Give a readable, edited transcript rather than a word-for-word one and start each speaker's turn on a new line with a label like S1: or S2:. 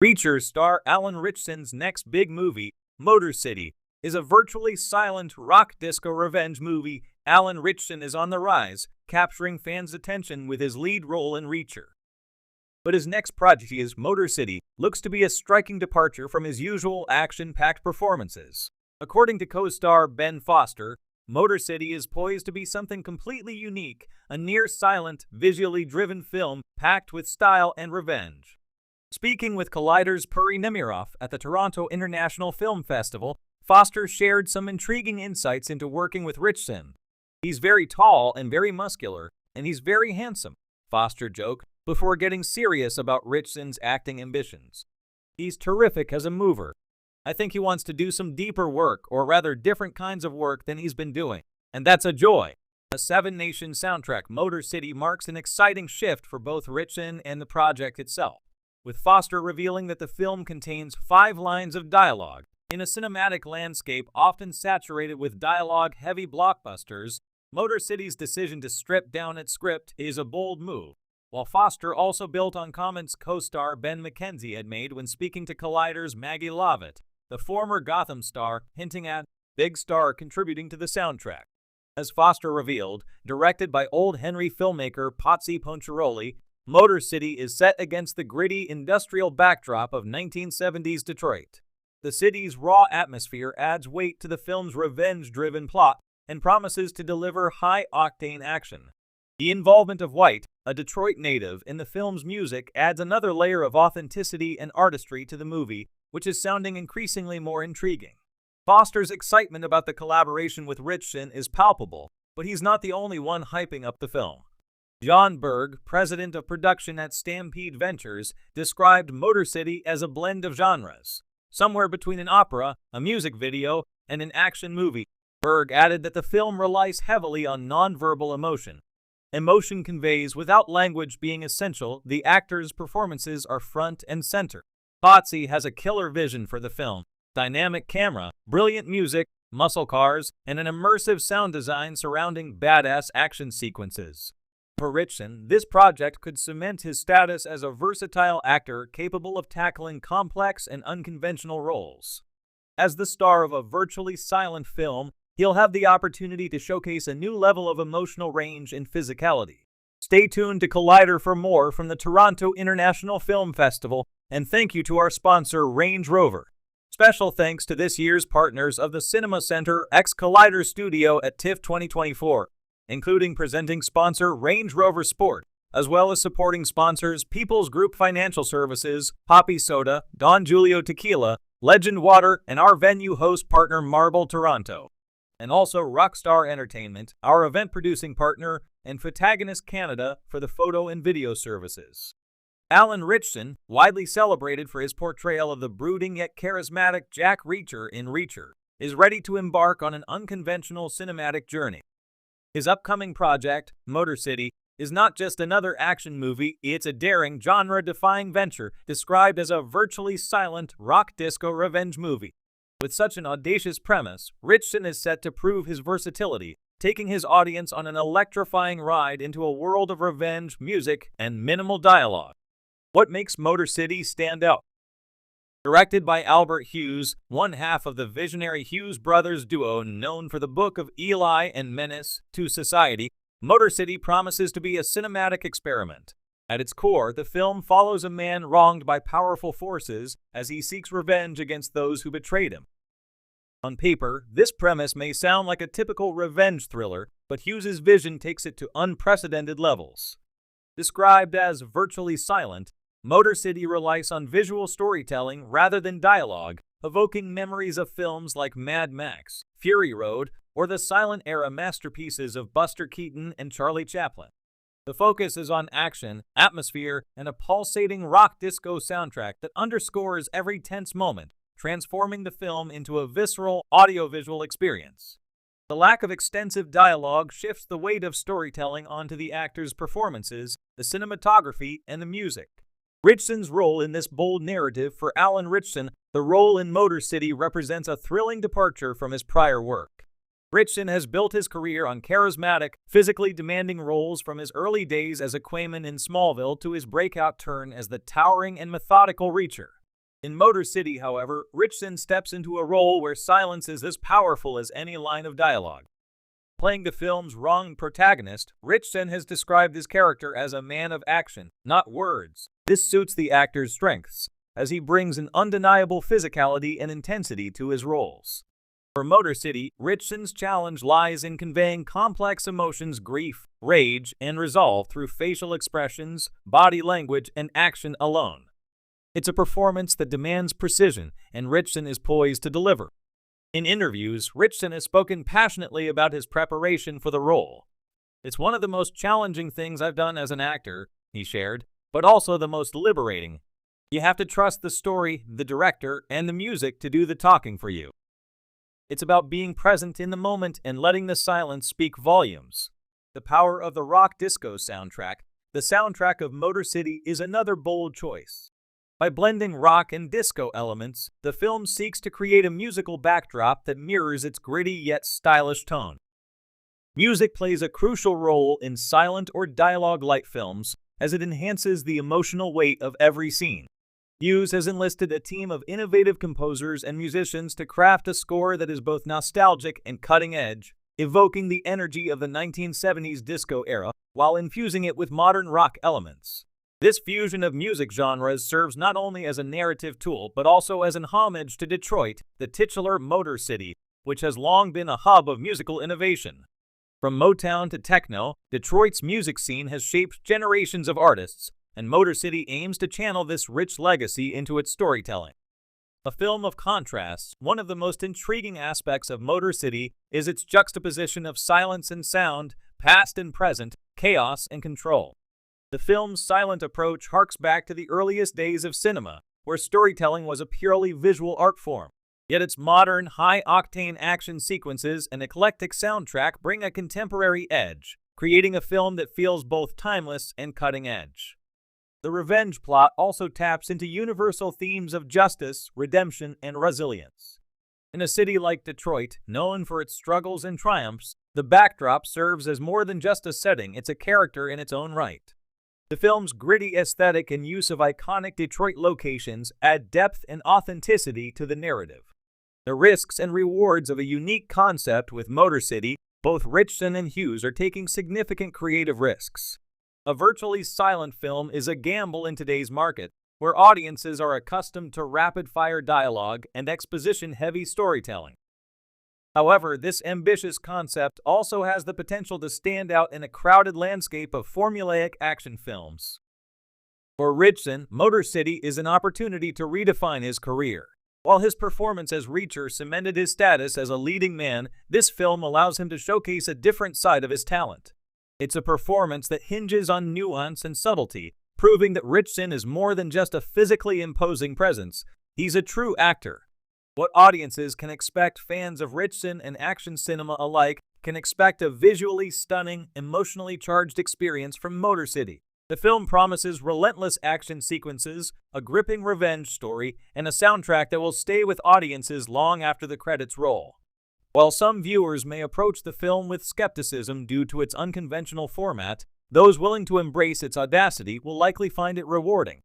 S1: Reacher star Alan Ritchson's next big movie, Motor City, is a virtually silent rock disco revenge movie. Alan Ritchson is on the rise, capturing fans' attention with his lead role in Reacher. But his next project, Motor City, looks to be a striking departure from his usual action-packed performances. According to co-star Ben Foster, Motor City is poised to be something completely unique, a near-silent, visually driven film packed with style and revenge. Speaking with Collider's Puri Nemiroff at the Toronto International Film Festival, Foster shared some intriguing insights into working with Ritchson. "He's very tall and very muscular, and he's very handsome," Foster joked, before getting serious about Ritchson's acting ambitions. "He's terrific as a mover. I think he wants to do some deeper work, or rather different kinds of work than he's been doing, and that's a joy." A seven-nation soundtrack, Motor City marks an exciting shift for both Ritchson and the project itself, with Foster revealing that the film contains 5 lines of dialogue. In a cinematic landscape often saturated with dialogue-heavy blockbusters, Motor City's decision to strip down its script is a bold move, while Foster also built on comments co-star Ben McKenzie had made when speaking to Collider's Maggie Lovett, the former Gotham star, hinting at big star contributing to the soundtrack. As Foster revealed, directed by Old Henry filmmaker Potsy Poncheroli, Motor City is set against the gritty industrial backdrop of 1970s Detroit. The city's raw atmosphere adds weight to the film's revenge-driven plot and promises to deliver high-octane action. The involvement of White, a Detroit native, in the film's music adds another layer of authenticity and artistry to the movie, which is sounding increasingly more intriguing. Foster's excitement about the collaboration with Ritchson is palpable, but he's not the only one hyping up the film. John Berg, president of production at Stampede Ventures, described Motor City as a blend of genres, somewhere between an opera, a music video, and an action movie. Berg added that the film relies heavily on nonverbal emotion. Emotion conveys without language being essential. The actors' performances are front and center. Potsy has a killer vision for the film: dynamic camera, brilliant music, muscle cars, and an immersive sound design surrounding badass action sequences. For Ritchson, this project could cement his status as a versatile actor capable of tackling complex and unconventional roles. As the star of a virtually silent film, he'll have the opportunity to showcase a new level of emotional range and physicality. Stay tuned to Collider for more from the Toronto International Film Festival, and thank you to our sponsor, Range Rover. Special thanks to this year's partners of the Cinema Center X Collider Studio at TIFF 2024, including presenting sponsor Range Rover Sport, as well as supporting sponsors People's Group Financial Services, Poppy Soda, Don Julio Tequila, Legend Water, and our venue host partner Marble Toronto. And also Rockstar Entertainment, our event-producing partner, and Photagonist Canada for the photo and video services. Alan Ritchson, widely celebrated for his portrayal of the brooding yet charismatic Jack Reacher in Reacher, is ready to embark on an unconventional cinematic journey. His upcoming project, Motor City, is not just another action movie, it's a daring, genre-defying venture described as a virtually silent rock disco revenge movie. With such an audacious premise, Ritchson is set to prove his versatility, taking his audience on an electrifying ride into a world of revenge, music, and minimal dialogue. What makes Motor City stand out? Directed by Albert Hughes, one half of the visionary Hughes brothers duo known for the Book of Eli and Menace to Society, Motor City promises to be a cinematic experiment. At its core, the film follows a man wronged by powerful forces as he seeks revenge against those who betrayed him. On paper, this premise may sound like a typical revenge thriller, but Hughes's vision takes it to unprecedented levels. Described as virtually silent, Motor City relies on visual storytelling rather than dialogue, evoking memories of films like Mad Max, Fury Road, or the silent-era masterpieces of Buster Keaton and Charlie Chaplin. The focus is on action, atmosphere, and a pulsating rock disco soundtrack that underscores every tense moment, transforming the film into a visceral, audiovisual experience. The lack of extensive dialogue shifts the weight of storytelling onto the actors' performances, the cinematography, and the music. Ritchson's role in this bold narrative. For Alan Ritchson, the role in Motor City represents a thrilling departure from his prior work. Ritchson has built his career on charismatic, physically demanding roles from his early days as Aquaman in Smallville to his breakout turn as the towering and methodical Reacher. In Motor City, however, Ritchson steps into a role where silence is as powerful as any line of dialogue. Playing the film's wrong protagonist, Ritchson has described his character as a man of action, not words. This suits the actor's strengths, as he brings an undeniable physicality and intensity to his roles. For Motor City, Ritchson's challenge lies in conveying complex emotions, grief, rage, and resolve through facial expressions, body language, and action alone. It's a performance that demands precision, and Ritchson is poised to deliver. In interviews, Ritchson has spoken passionately about his preparation for the role. "It's one of the most challenging things I've done as an actor," he shared, "but also the most liberating. You have to trust the story, the director, and the music to do the talking for you. It's about being present in the moment and letting the silence speak volumes." The power of the rock disco soundtrack. The soundtrack of Motor City is another bold choice. By blending rock and disco elements, the film seeks to create a musical backdrop that mirrors its gritty yet stylish tone. Music plays a crucial role in silent or dialogue-light films, as it enhances the emotional weight of every scene. Hughes has enlisted a team of innovative composers and musicians to craft a score that is both nostalgic and cutting-edge, evoking the energy of the 1970s disco era while infusing it with modern rock elements. This fusion of music genres serves not only as a narrative tool but also as an homage to Detroit, the titular Motor City, which has long been a hub of musical innovation. From Motown to techno, Detroit's music scene has shaped generations of artists, and Motor City aims to channel this rich legacy into its storytelling. A film of contrasts, one of the most intriguing aspects of Motor City is its juxtaposition of silence and sound, past and present, chaos and control. The film's silent approach harks back to the earliest days of cinema, where storytelling was a purely visual art form. Yet its modern, high-octane action sequences and eclectic soundtrack bring a contemporary edge, creating a film that feels both timeless and cutting-edge. The revenge plot also taps into universal themes of justice, redemption, and resilience. In a city like Detroit, known for its struggles and triumphs, the backdrop serves as more than just a setting, it's a character in its own right. The film's gritty aesthetic and use of iconic Detroit locations add depth and authenticity to the narrative. The risks and rewards of a unique concept with Motor City, both Ritchson and Hughes are taking significant creative risks. A virtually silent film is a gamble in today's market, where audiences are accustomed to rapid-fire dialogue and exposition-heavy storytelling. However, this ambitious concept also has the potential to stand out in a crowded landscape of formulaic action films. For Ritchson, Motor City is an opportunity to redefine his career. While his performance as Reacher cemented his status as a leading man, this film allows him to showcase a different side of his talent. It's a performance that hinges on nuance and subtlety, proving that Ritchson is more than just a physically imposing presence. He's a true actor. What audiences can expect? Fans of Ritchson and action cinema alike can expect a visually stunning, emotionally charged experience from Motor City. The film promises relentless action sequences, a gripping revenge story, and a soundtrack that will stay with audiences long after the credits roll. While some viewers may approach the film with skepticism due to its unconventional format, those willing to embrace its audacity will likely find it rewarding.